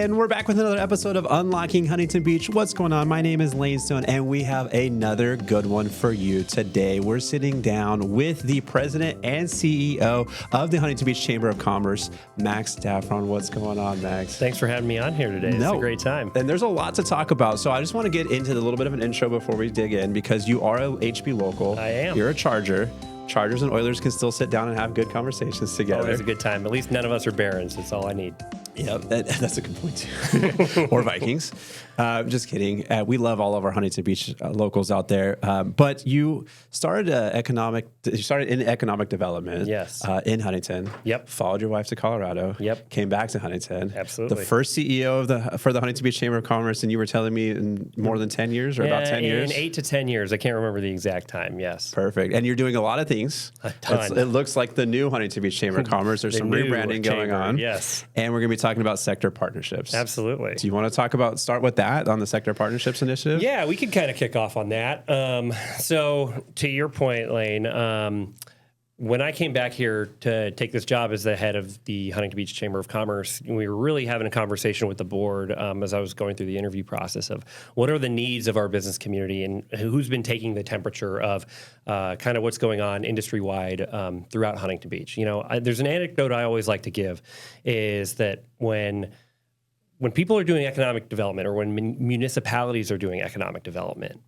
And we're back with another episode of Unlocking Huntington Beach. What's going on? My name is Lane Stone, and we have another good one for you today. We're sitting down with the president and CEO of the Huntington Beach Chamber of Commerce, Max Daffron. What's going on, Max? Thanks for having me on here today. It's a great time. And there's a lot to talk about. So I just want to get into a little bit of an intro before we dig in, because you are a HB local. I am. You're a Charger. Chargers and Oilers can still sit down and have good conversations together. Always a good time. At least none of us are Barons. That's all I need. Yep, that's a good point too. Or Vikings. Just kidding. We love all of our Huntington Beach locals out there. But you started in economic development. Yes. In Huntington. Yep. Followed your wife to Colorado. Yep. Came back to Huntington. Absolutely. The first CEO for the Huntington Beach Chamber of Commerce, and you were telling me in more than 10 years or about 10 years? In 8 to 10 years. I can't remember the exact time. Yes. Perfect. And you're doing a lot of things. A ton. It looks like the new Huntington Beach Chamber of Commerce. There's some rebranding going on. Yes. And we're going to be talking about sector partnerships. Absolutely. Do you want to start with that on the sector partnerships initiative? Yeah, we could kind of kick off on that. So to your point, Lane, when I came back here to take this job as the head of the Huntington Beach Chamber of Commerce, we were really having a conversation with the board as I was going through the interview process of what are the needs of our business community and who's been taking the temperature of kind of what's going on industry-wide throughout Huntington Beach. You know, there's an anecdote I always like to give is that when people are doing economic development or when municipalities are doing economic development,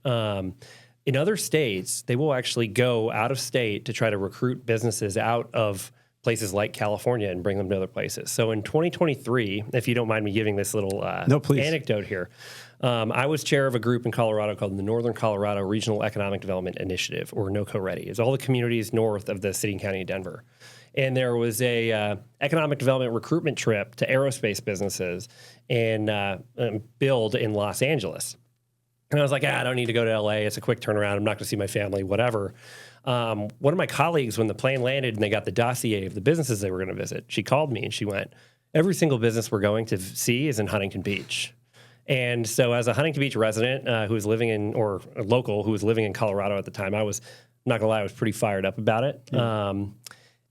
in other states, they will actually go out of state to try to recruit businesses out of places like California and bring them to other places. So in 2023, if you don't mind me giving this little anecdote here, I was chair of a group in Colorado called the Northern Colorado Regional Economic Development Initiative, or NOCO-READY. It's all the communities north of the city and county of Denver. And there was a economic development recruitment trip to aerospace businesses and build in Los Angeles. And I was like, I don't need to go to LA. It's a quick turnaround. I'm not going to see my family, whatever. One of my colleagues, when the plane landed and they got the dossier of the businesses they were going to visit, she called me and she went, every single business we're going to see is in Huntington Beach. And so as a Huntington Beach resident who was living in, or a local who was living in Colorado at the time, I was, not going to lie, I was pretty fired up about it. Yeah.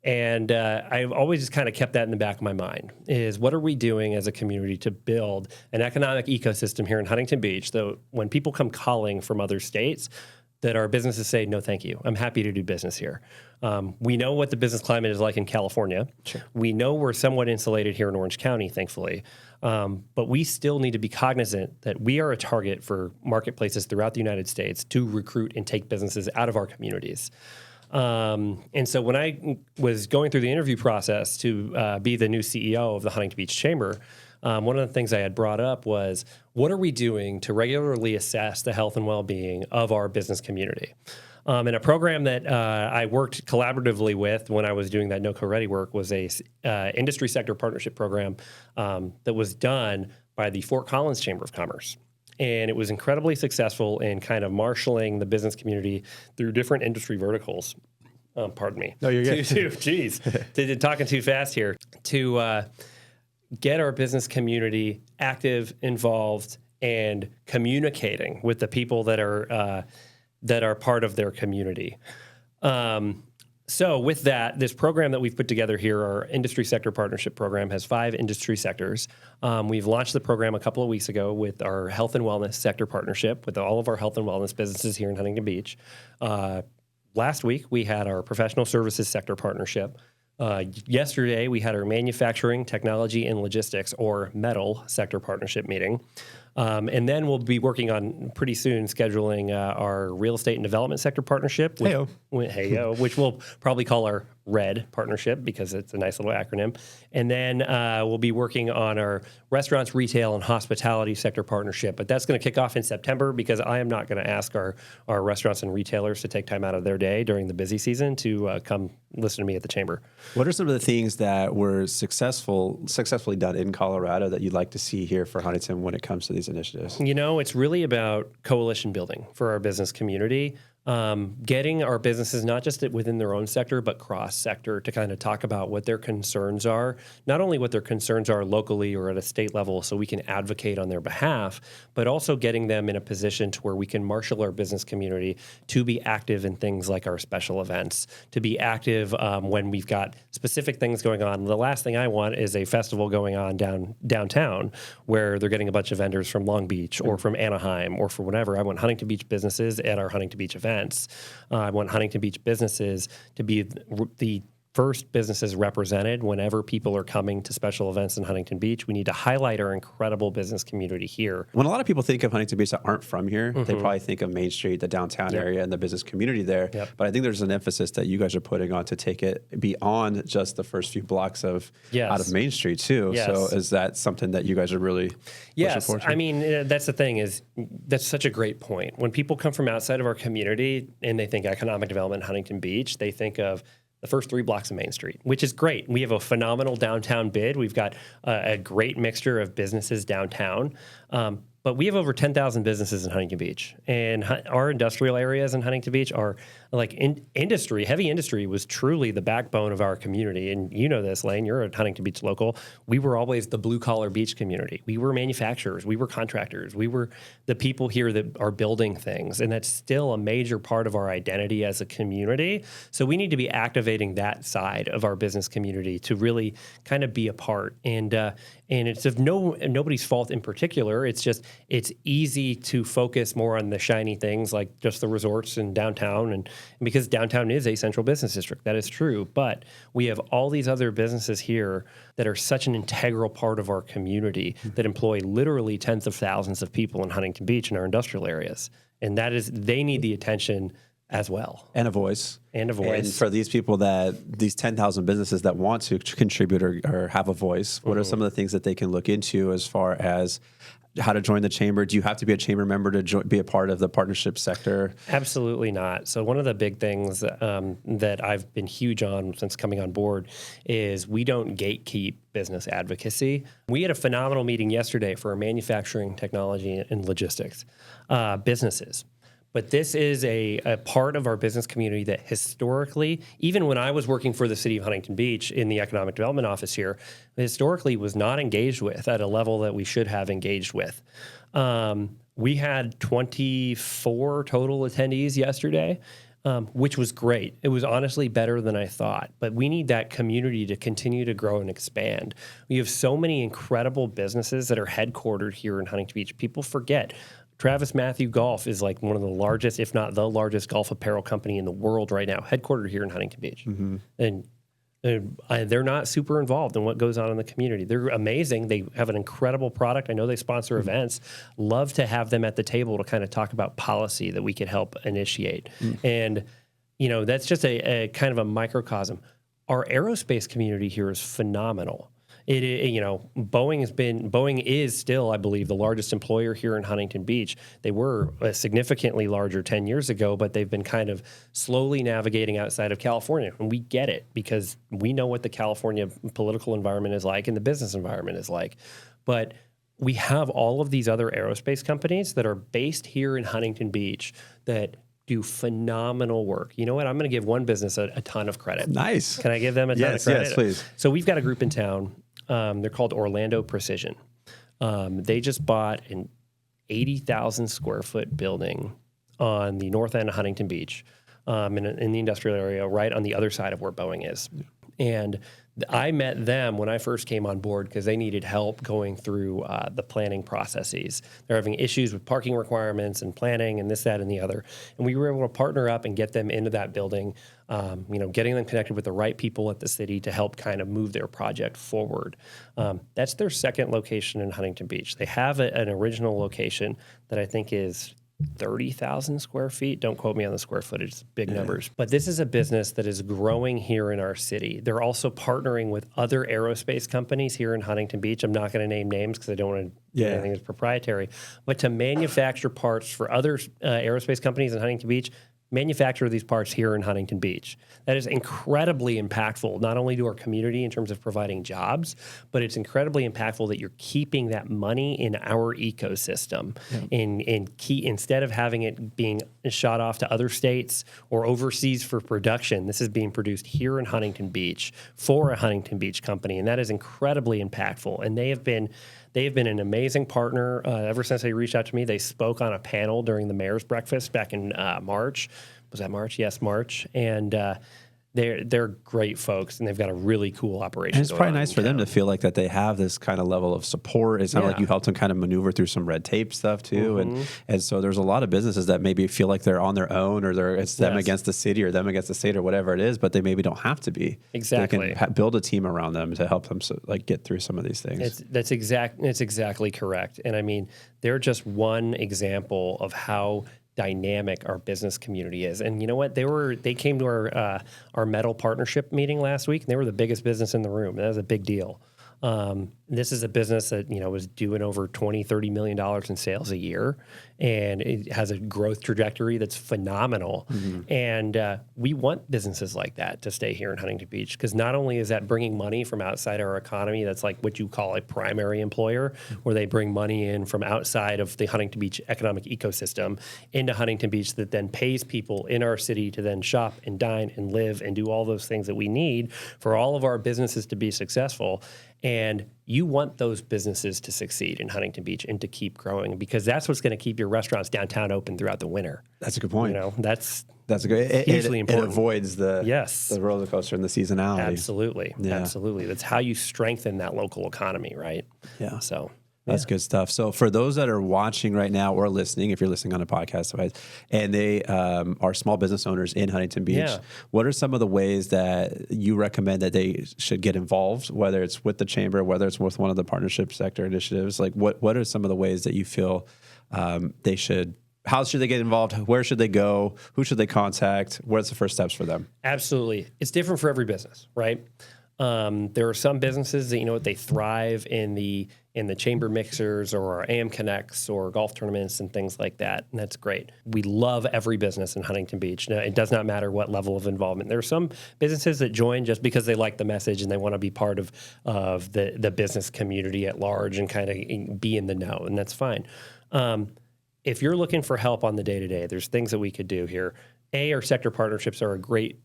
And I've always just kind of kept that in the back of my mind is what are we doing as a community to build an economic ecosystem here in Huntington Beach that when people come calling from other states that our businesses say, no, thank you. I'm happy to do business here. We know what the business climate is like in California. Sure. We know we're somewhat insulated here in Orange County, thankfully. But we still need to be cognizant that we are a target for marketplaces throughout the United States to recruit and take businesses out of our communities. And so when I was going through the interview process to be the new CEO of the Huntington Beach Chamber, one of the things I had brought up was, what are we doing to regularly assess the health and well-being of our business community? And a program that I worked collaboratively with when I was doing that NOCO-READY work was a industry sector partnership program that was done by the Fort Collins Chamber of Commerce. And it was incredibly successful in kind of marshaling the business community through different industry verticals. Pardon me. No, you're good. Geez, talking too fast here. To get our business community active, involved, and communicating with the people that are part of their community. So with that, this program that we've put together here, our industry sector partnership program, has 5 industry sectors. We've launched the program a couple of weeks ago with our health and wellness sector partnership with all of our health and wellness businesses here in Huntington Beach. Last week, we had our professional services sector partnership. Yesterday, we had our manufacturing, technology, and logistics, or METAL, sector partnership meeting. And then we'll be working on pretty soon scheduling our real estate and development sector partnership. Which we'll probably call our RED partnership because it's a nice little acronym. And then we'll be working on our restaurants, retail, and hospitality sector partnership. But that's going to kick off in September because I am not going to ask our restaurants and retailers to take time out of their day during the busy season to come listen to me at the chamber. What are some of the things that were successfully done in Colorado that you'd like to see here for Huntington when it comes to these initiatives? You know, it's really about coalition building for our business community. getting our businesses, not just within their own sector, but cross-sector, to kind of talk about what their concerns are, not only what their concerns are locally or at a state level so we can advocate on their behalf, but also getting them in a position to where we can marshal our business community to be active in things like our special events, to be active when we've got specific things going on. The last thing I want is a festival going on downtown where they're getting a bunch of vendors from Long Beach or from Anaheim or from whatever. I want Huntington Beach businesses at our Huntington Beach event. I want Huntington Beach businesses to be the first businesses represented whenever people are coming to special events in Huntington Beach. We need to highlight our incredible business community here. When a lot of people think of Huntington Beach that aren't from here, they probably think of Main Street, the downtown area, and the business community there. But I think there's an emphasis that you guys are putting on to take it beyond just the first few blocks of out of Main Street too. So is that something that you guys are really pushing forward to? I mean, that's the thing is that's such a great point. When people come from outside of our community and they think economic development in Huntington Beach, they think of the first 3 blocks of Main Street, which is great. We have a phenomenal downtown bid. We've got a great mixture of businesses downtown. But we have over 10,000 businesses in Huntington Beach. And our industrial areas in Huntington Beach are like industry. Heavy industry was truly the backbone of our community. And you know this, Lane, you're a Huntington Beach local. We were always the blue-collar beach community. We were manufacturers. We were contractors. We were the people here that are building things. And that's still a major part of our identity as a community. So we need to be activating that side of our business community to really kind of be a part. And it's of nobody's fault in particular. It's just it's easy to focus more on the shiny things like just the resorts and downtown. And because downtown is a central business district, that is true. But we have all these other businesses here that are such an integral part of our community that employ literally tens of thousands of people in Huntington Beach in our industrial areas. And they need the attention as well. And a voice. And for these people these 10,000 businesses that want to contribute or have a voice, what are some of the things that they can look into as far as how to join the chamber? Do you have to be a chamber member to be a part of the partnership sector? Absolutely not. So one of the big things that I've been huge on since coming on board is we don't gatekeep business advocacy. We had a phenomenal meeting yesterday for our manufacturing, technology, and logistics businesses. But this is a part of our business community that historically, even when I was working for the city of Huntington Beach in the economic development office here, historically was not engaged with at a level that we should have engaged with. We had 24 total attendees yesterday, which was great. It was honestly better than I thought. But we need that community to continue to grow and expand. We have so many incredible businesses that are headquartered here in Huntington Beach. People forget. TravisMathew Golf is like one of the largest, if not the largest, golf apparel company in the world right now, headquartered here in Huntington Beach. And they're not super involved in what goes on in the community. They're amazing. They have an incredible product. I know they sponsor events. Love to have them at the table to kind of talk about policy that we could help initiate. And, that's just a kind of a microcosm. Our aerospace community here is phenomenal. Boeing is still, I believe, the largest employer here in Huntington Beach. They were significantly larger 10 years ago, but they've been kind of slowly navigating outside of California. And we get it because we know what the California political environment is like and the business environment is like. But we have all of these other aerospace companies that are based here in Huntington Beach that do phenomenal work. You know what? I'm going to give one business a ton of credit. Nice. Can I give them a ton of credit? Yes, please. So we've got a group in town. They're called Orlando Precision. They just bought an 80,000 square foot building on the north end of Huntington Beach in the industrial area right on the other side of where Boeing is. And I met them when I first came on board because they needed help going through the planning processes. They're having issues with parking requirements and planning and this, that, and the other. And we were able to partner up and get them into that building, getting them connected with the right people at the city to help kind of move their project forward. That's their second location in Huntington Beach. They have an original location that I think is 30,000 square feet. Don't quote me on the square footage, big numbers. But this is a business that is growing here in our city. They're also partnering with other aerospace companies here in Huntington Beach. I'm not going to name names because I don't want to do anything that's proprietary. But to manufacture parts for other aerospace companies in Huntington Beach, manufacture these parts here in Huntington Beach. That is incredibly impactful, not only to our community in terms of providing jobs, but it's incredibly impactful that you're keeping that money in our ecosystem. Instead of having it being shot off to other states or overseas for production, this is being produced here in Huntington Beach for a Huntington Beach company, and that is incredibly impactful. And they have been an amazing partner ever since they reached out to me. They spoke on a panel during the mayor's breakfast back in March. Was that March? Yes, March. And they're great folks, and they've got a really cool operation. And it's probably nice for them to feel like that they have this kind of level of support. It's not like you helped them kind of maneuver through some red tape stuff too. And so there's a lot of businesses that maybe feel like they're on their own, or it's them against the city or them against the state or whatever it is, but they maybe don't have to be. Exactly. They can build a team around them to help them get through some of these things. It's exactly correct. And I mean, they're just one example of how dynamic our business community is. And you know what? They came to our metal partnership meeting last week, and they were the biggest business in the room. That was a big deal. This is a business that, was doing over $20-30 million in sales a year, and it has a growth trajectory that's phenomenal. And we want businesses like that to stay here in Huntington Beach, because not only is that bringing money from outside our economy, that's like what you call a primary employer, where they bring money in from outside of the Huntington Beach economic ecosystem into Huntington Beach that then pays people in our city to then shop and dine and live and do all those things that we need for all of our businesses to be successful. And you want those businesses to succeed in Huntington Beach and to keep growing, because that's what's going to keep your restaurants downtown open throughout the winter. That's a good point. That's a good. Hugely important. It avoids the roller coaster and the seasonality. Absolutely, absolutely. That's how you strengthen that local economy, right? Yeah. So. That's good stuff. So for those that are watching right now or listening, if you're listening on a podcast device, and they are small business owners in Huntington Beach, what are some of the ways that you recommend that they should get involved, whether it's with the chamber, whether it's with one of the partnership sector initiatives? Like what are some of the ways that you feel they should, how should they get involved? Where should they go? Who should they contact? What's the first steps for them? Absolutely. It's different for every business, right? There are some businesses that, they thrive in the chamber mixers or our AM Connects or golf tournaments and things like that. And that's great. We love every business in Huntington Beach. Now, it does not matter what level of involvement. There are some businesses that join just because they like the message and they want to be part of the business community at large and kind of be in the know, and that's fine. If you're looking for help on the day-to-day, there's things that we could do here. Our sector partnerships are a great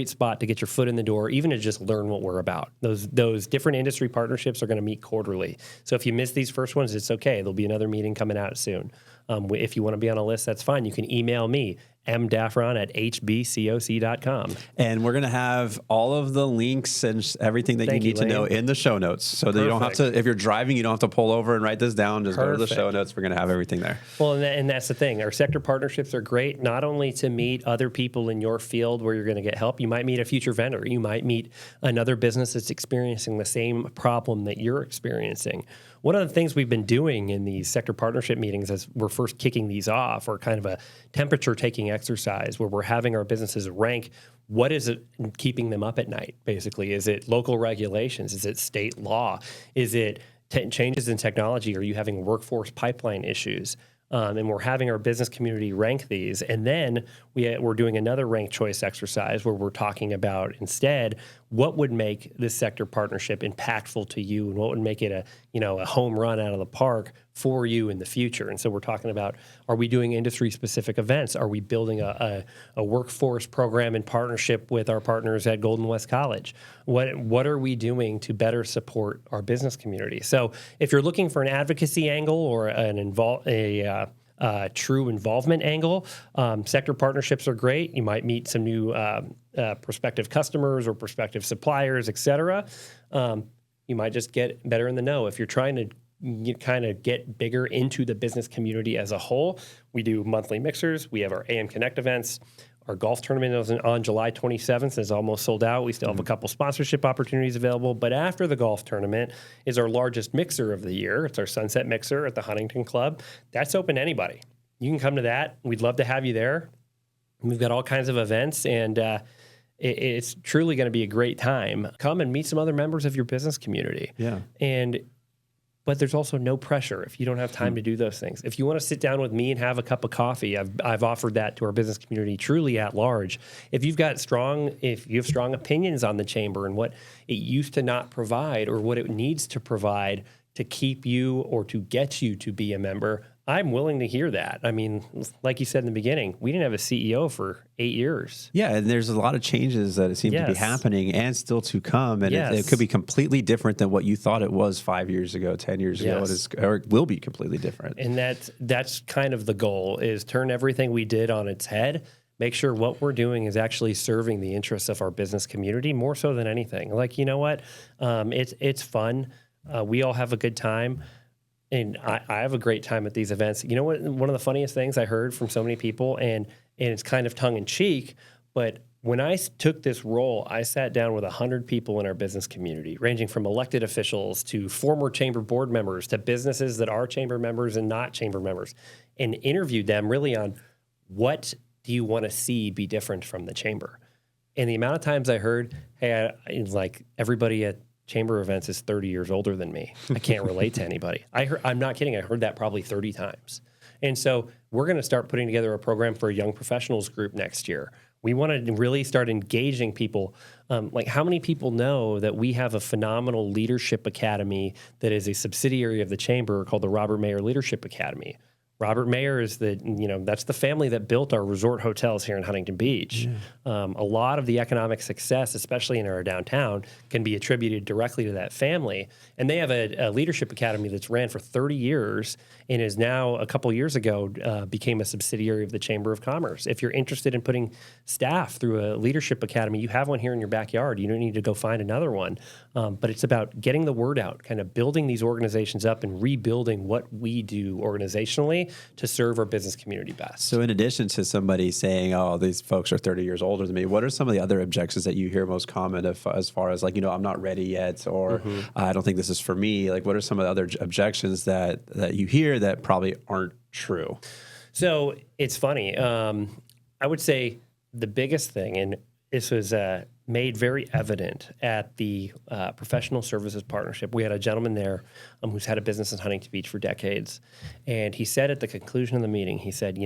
spot to get your foot in the door, even to just learn what we're about. Those different industry partnerships are going to meet quarterly. So if you miss these first ones, it's okay. There'll be another meeting coming out soon. If you want to be on a list, that's fine. You can email me, mdaffron@hbcoc.com. And we're going to have all of the links and everything that you need to know in the show notes, so that you don't have to, if you're driving, you don't have to pull over and write this down. Just go to the show notes. We're going to have everything there. Well, and that's the thing. Our sector partnerships are great, not only to meet other people in your field where you're going to get help. You might meet a future vendor. You might meet another business that's experiencing the same problem that you're experiencing. One of the things we've been doing in these sector partnership meetings as we're first kicking these off, or kind of a temperature-taking exercise where we're having our businesses rank what is it keeping them up at night, basically. Is it local regulations? Is it state law? Is it changes in technology? Are you having workforce pipeline issues? And we're having our business community rank these. And then we're doing another ranked choice exercise where we're talking about instead what would make this sector partnership impactful to you and what would make it a home run out of the park for you in the future. And so we're talking about, are we doing industry-specific events? Are we building a workforce program in partnership with our partners at Golden West College? What are we doing to better support our business community? So if you're looking for an advocacy angle or a true involvement angle, sector partnerships are great. You might meet some new prospective customers or prospective suppliers, et cetera. You might just get better in the know. If you're trying to kind of get bigger into the business community as a whole, we do monthly mixers. We have our AM Connect events. Our golf tournament is on July 27th. It's almost sold out. We still have a couple sponsorship opportunities available. But after the golf tournament is our largest mixer of the year. It's our Sunset Mixer at the Huntington Club. That's open to anybody. You can come to that. We'd love to have you there. We've got all kinds of events, and it's truly going to be a great time. Come and meet some other members of your business community. Yeah. But but there's also no pressure if you don't have time to do those things. If you want to sit down with me and have a cup of coffee, I've offered that to our business community truly at large. If you have strong opinions on the chamber and what it used to not provide or what it needs to provide to keep you or to get you to be a member, I'm willing to hear that. I mean, like you said in the beginning, we didn't have a CEO for 8 years. Yeah, and there's a lot of changes that seem to be happening and still to come. And it could be completely different than what you thought it was 5 years ago, 10 years ago, or it will be completely different. And that's kind of the goal, is turn everything we did on its head, make sure what we're doing is actually serving the interests of our business community more so than anything. Like, you know what? It's fun. We all have a good time. And I have a great time at these events. You know what? One of the funniest things I heard from so many people, and it's kind of tongue in cheek, but when I took this role, I sat down with 100 people in our business community, ranging from elected officials to former chamber board members to businesses that are chamber members and not chamber members, and interviewed them really on what do you want to see be different from the chamber. And the amount of times I heard, hey, like everybody at chamber events is 30 years older than me. I can't relate to anybody. I'm not kidding. I heard that probably 30 times. And so we're going to start putting together a program for a young professionals group next year. We want to really start engaging people. Like, how many people know that we have a phenomenal leadership academy that is a subsidiary of the chamber called the Robert Mayer Leadership Academy? Robert Mayer is that's the family that built our resort hotels here in Huntington Beach. Yeah. A lot of the economic success, especially in our downtown, can be attributed directly to that family. And they have a leadership academy that's ran for 30 years and is now, a couple years ago, became a subsidiary of the Chamber of Commerce. If you're interested in putting staff through a leadership academy, you have one here in your backyard. You don't need to go find another one. But it's about getting the word out, kind of building these organizations up and rebuilding what we do organizationally to serve our business community best. So in addition to somebody saying, oh, these folks are 30 years older than me, what are some of the other objections that you hear most common as far as like, I'm not ready yet, or I don't think this is for me? Like, what are some of the other objections that you hear that probably aren't true? So it's funny. I would say the biggest thing, and this was made very evident at the Professional Services Partnership. We had a gentleman there who's had a business in Huntington Beach for decades. And he said at the conclusion of the meeting, he said,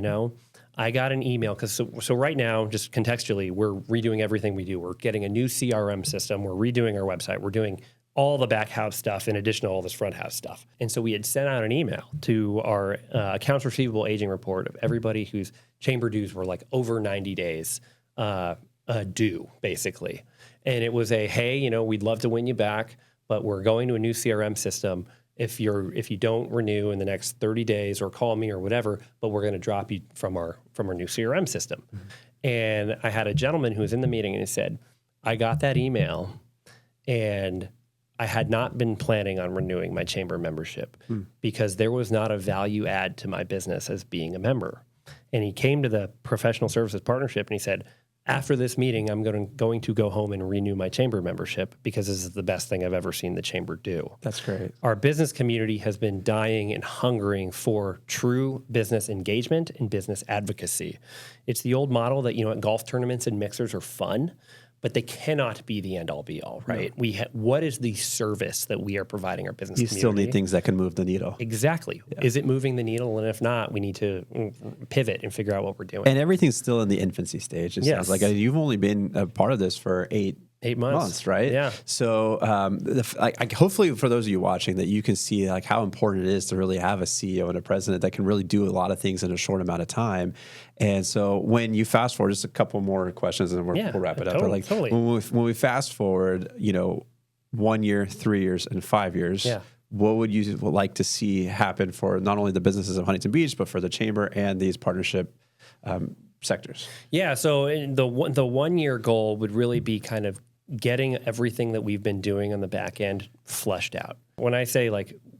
I got an email, because so right now, just contextually, we're redoing everything we do. We're getting a new CRM system. We're redoing our website. We're doing all the back house stuff in addition to all this front house stuff. And so we had sent out an email to our accounts receivable aging report of everybody whose chamber dues were like over 90 days due, basically. And it was hey, we'd love to win you back, but we're going to a new CRM system. If you don't renew in the next 30 days or call me or whatever, but we're going to drop you from our new CRM system. And I had a gentleman who was in the meeting and he said, I got that email and I had not been planning on renewing my chamber membership because there was not a value add to my business as being a member. And he came to the Professional Services Partnership and he said, after this meeting, I'm going to go home and renew my chamber membership because this is the best thing I've ever seen the chamber do. That's great. Our business community has been dying and hungering for true business engagement and business advocacy. It's the old model that, golf tournaments and mixers are fun, but they cannot be the end-all, be-all, right? No. What is the service that we are providing our business community? You still need things that can move the needle. Exactly. Yeah. Is it moving the needle? And if not, we need to pivot and figure out what we're doing. And everything's still in the infancy stage. It sounds like you've only been a part of this for 8 months, right? Yeah. So hopefully for those of you watching that you can see like how important it is to really have a CEO and a president that can really do a lot of things in a short amount of time. And so when you fast forward, just a couple more questions and we'll wrap it up. Totally. When we fast forward, 1 year, 3 years, and 5 years, what would you like to see happen for not only the businesses of Huntington Beach, but for the chamber and these partnership sectors? Yeah. So the 1 year goal would really be kind of getting everything that we've been doing on the back end fleshed out. When I say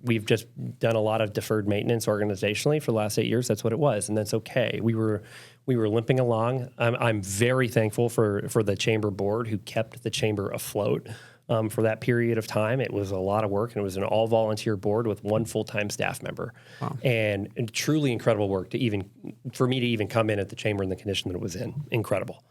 we've just done a lot of deferred maintenance organizationally for the last 8 years, that's what it was. And that's okay. We were limping along. I'm very thankful for the chamber board who kept the chamber afloat. For that period of time. It was a lot of work, and it was an all-volunteer board with one full-time staff member. Wow. And truly incredible work for me to even come in at the chamber in the condition that it was in. Incredible.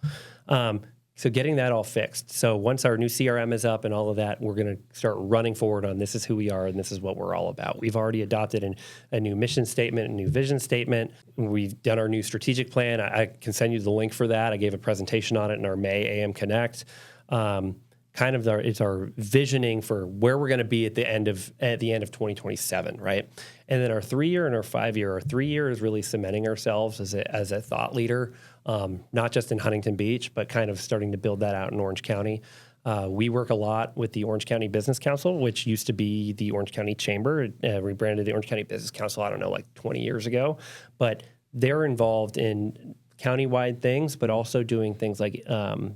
So getting that all fixed. So once our new CRM is up and all of that, we're going to start running forward on this is who we are and this is what we're all about. We've already adopted a new mission statement, a new vision statement. We've done our new strategic plan. I can send you the link for that. I gave a presentation on it in our May AM Connect. It's our visioning for where we're going to be at the end of 2027, right? And then our 3-year and our 5-year. Our 3-year is really cementing ourselves as a thought leader, not just in Huntington Beach, but kind of starting to build that out in Orange County. We work a lot with the Orange County Business Council, which used to be the Orange County Chamber, rebranded the Orange County Business Council, I don't know, like 20 years ago. But they're involved in county-wide things, but also doing things like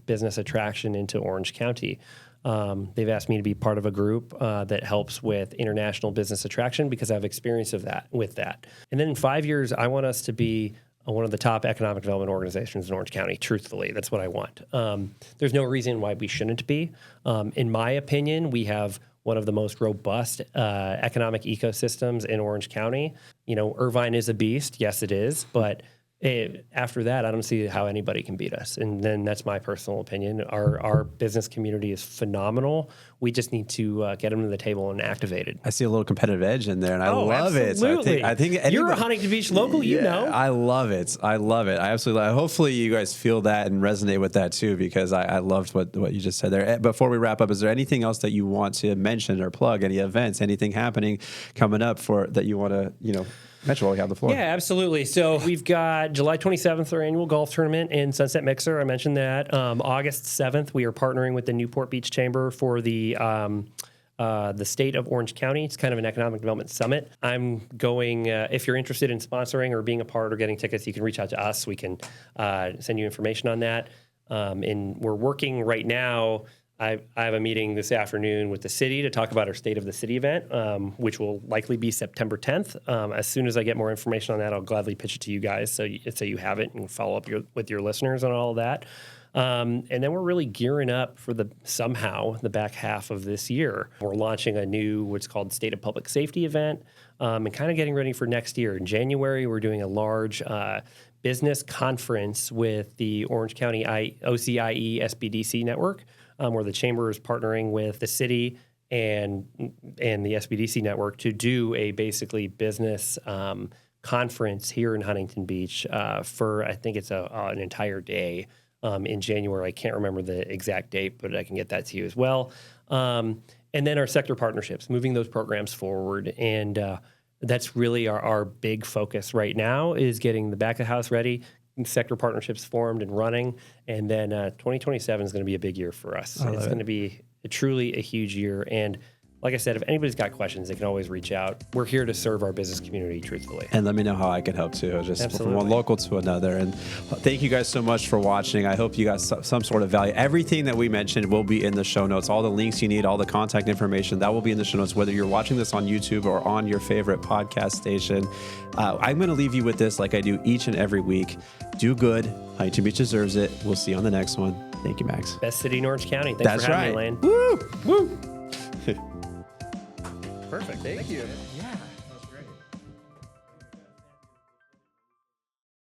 business attraction into Orange County. They've asked me to be part of a group that helps with international business attraction because I have experience with that. And then in 5 years, I want us to be one of the top economic development organizations in Orange County. Truthfully, that's what I want. There's no reason why we shouldn't be. In my opinion, we have one of the most robust economic ecosystems in Orange County. You know, Irvine is a beast. Yes, it is. But after that, I don't see how anybody can beat us. And then that's my personal opinion. Our business community is phenomenal. We just need to get them to the table and activate it. I see a little competitive edge in there, and I love absolutely. it. So I think you're a Huntington Beach local, you know. I love it. I absolutely love it. Hopefully you guys feel that and resonate with that too, because I loved what you just said there. Before we wrap up, is there anything else that you want to mention or plug? Any events, anything happening coming up that you want to, mention while we have the floor? Yeah, absolutely. So we've got July 27th, our annual golf tournament in Sunset Mixer. I mentioned that. August 7th, we are partnering with the Newport Beach Chamber for the state of Orange County. It's kind of an economic development summit. I'm going, if you're interested in sponsoring or being a part or getting tickets, you can reach out to us. We can send you information on that. And we're working right now. I have a meeting this afternoon with the city to talk about our State of the City event, which will likely be September 10th. As soon as I get more information on that, I'll gladly pitch it to you guys so you have it and follow up with your listeners on all of that. And then we're really gearing up for the back half of this year. We're launching a new what's called State of Public Safety event and kind of getting ready for next year. In January, we're doing a large business conference with the Orange County OCIE SBDC network, where the chamber is partnering with the city and the SBDC network to do a basically business conference here in Huntington Beach for, I think it's an entire day in January. I can't remember the exact date, but I can get that to you as well. And then our sector partnerships, moving those programs forward. And that's really our big focus right now, is getting the back of the house ready, sector partnerships formed and running, and then 2027 is going to be a big year for us. It's going to be truly a huge year. And like I said, if anybody's got questions, they can always reach out. We're here to serve our business community truthfully. And let me know how I can help too, just Absolutely. From one local to another. And thank you guys so much for watching. I hope you got some sort of value. Everything that we mentioned will be in the show notes. All the links you need, all the contact information, that will be in the show notes, whether you're watching this on YouTube or on your favorite podcast station. I'm going to leave you with this like I do each and every week. Do good. Huntington Beach deserves it. We'll see you on the next one. Thank you, Max. Best city in Orange County. Thanks for having me, Lane. Woo! Woo! Perfect. Thank you.